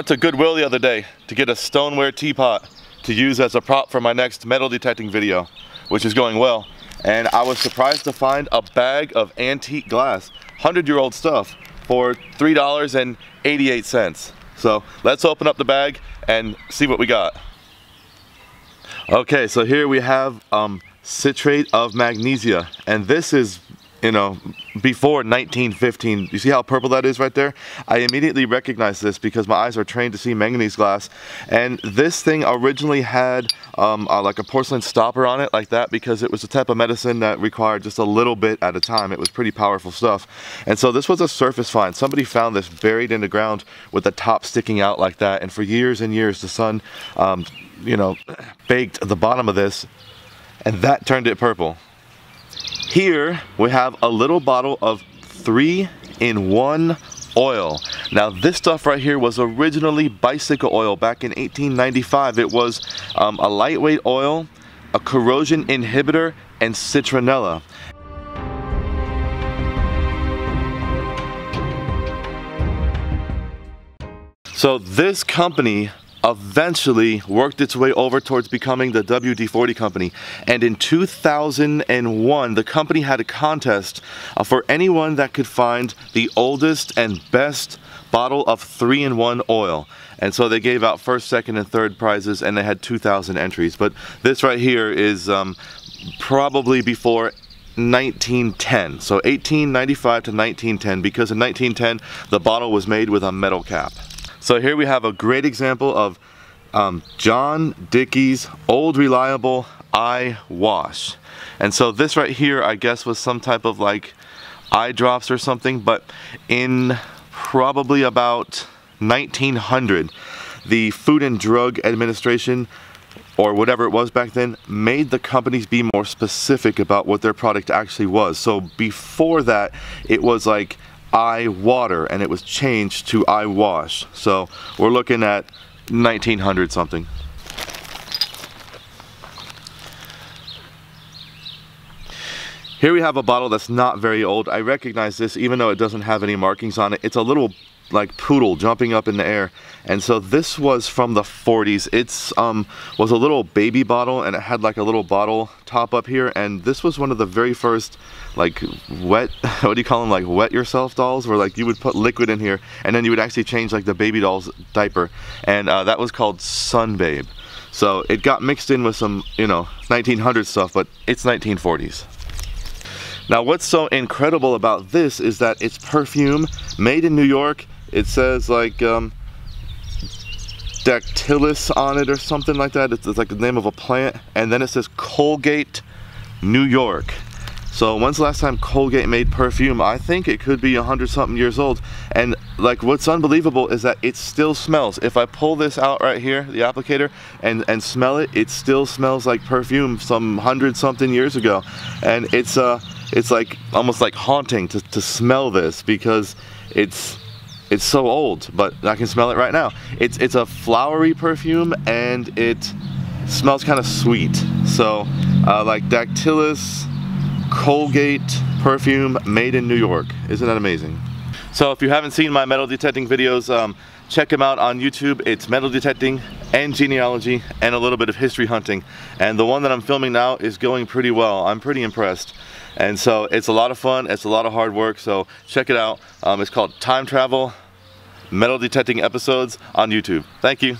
went to Goodwill the other day to get a stoneware teapot to use as a prop for my next metal detecting video, which is going well. And I was surprised to find a bag of antique glass, 100-year-old stuff, for $3.88. So let's open up the bag and see what we got. Okay, so here we have citrate of magnesia, and this is, you know, before 1915. You see how purple that is right there? I immediately recognized this because my eyes are trained to see manganese glass, and this thing originally had like a porcelain stopper on it like that because it was a type of medicine that required just a little bit at a time. It was pretty powerful stuff, and so this was a surface find. Somebody found this buried in the ground with the top sticking out like that, and for years and years the sun you know, baked the bottom of this, and that turned it purple. Here we have a little bottle of 3-in-1 oil. Now this stuff right here was originally bicycle oil back in 1895. It was a lightweight oil, a corrosion inhibitor, and citronella. So this company eventually worked its way over towards becoming the WD-40 company, and in 2001 the company had a contest for anyone that could find the oldest and best bottle of 3-in-1 oil, and so they gave out first, second, and third prizes, and they had 2,000 entries. But this right here is probably before 1910, so 1895 to 1910, because in 1910 the bottle was made with a metal cap. So here we have a great example of John Dickey's Old Reliable Eye Wash. And so this right here, I guess, was some type of like eye drops or something, but in probably about 1900, the Food and Drug Administration, or whatever it was back then, made the companies be more specific about what their product actually was. So before that, it was like eye water, and it was changed to eye wash. So we're looking at 1900 something. Here we have a bottle that's not very old. I recognize this even though it doesn't have any markings on it. It's a little like poodle jumping up in the air, and so this was from the 40s. It's was a little baby bottle, and it had like a little bottle top up here, and this was one of the very first like wet, what do you call them, like wet yourself dolls, where like you would put liquid in here and then you would actually change like the baby doll's diaper, and that was called Sun Babe. So it got mixed in with some, you know, 1900 stuff, but it's 1940s. Now what's so incredible about this is that it's perfume made in New York. It says like dactylis on it or something like that. It's like the name of a plant, and then it says Colgate, New York. So when's the last time Colgate made perfume? I think it could be 100-something years old. And like what's unbelievable is that it still smells. If I pull this out right here, the applicator, and smell it, it still smells like perfume some 100-something years ago. And it's like almost like haunting to smell this, because it's so old, but I can smell it right now. It's a flowery perfume, and it smells kind of sweet. So like dactylis, Colgate perfume made in New York. Isn't that amazing? So if you haven't seen my metal detecting videos, check them out on YouTube. It's metal detecting and genealogy and a little bit of history hunting. And the one that I'm filming now is going pretty well. I'm pretty impressed. And so it's a lot of fun. It's a lot of hard work. So check it out. It's called Time Travel Metal Detecting Episodes on YouTube. Thank you.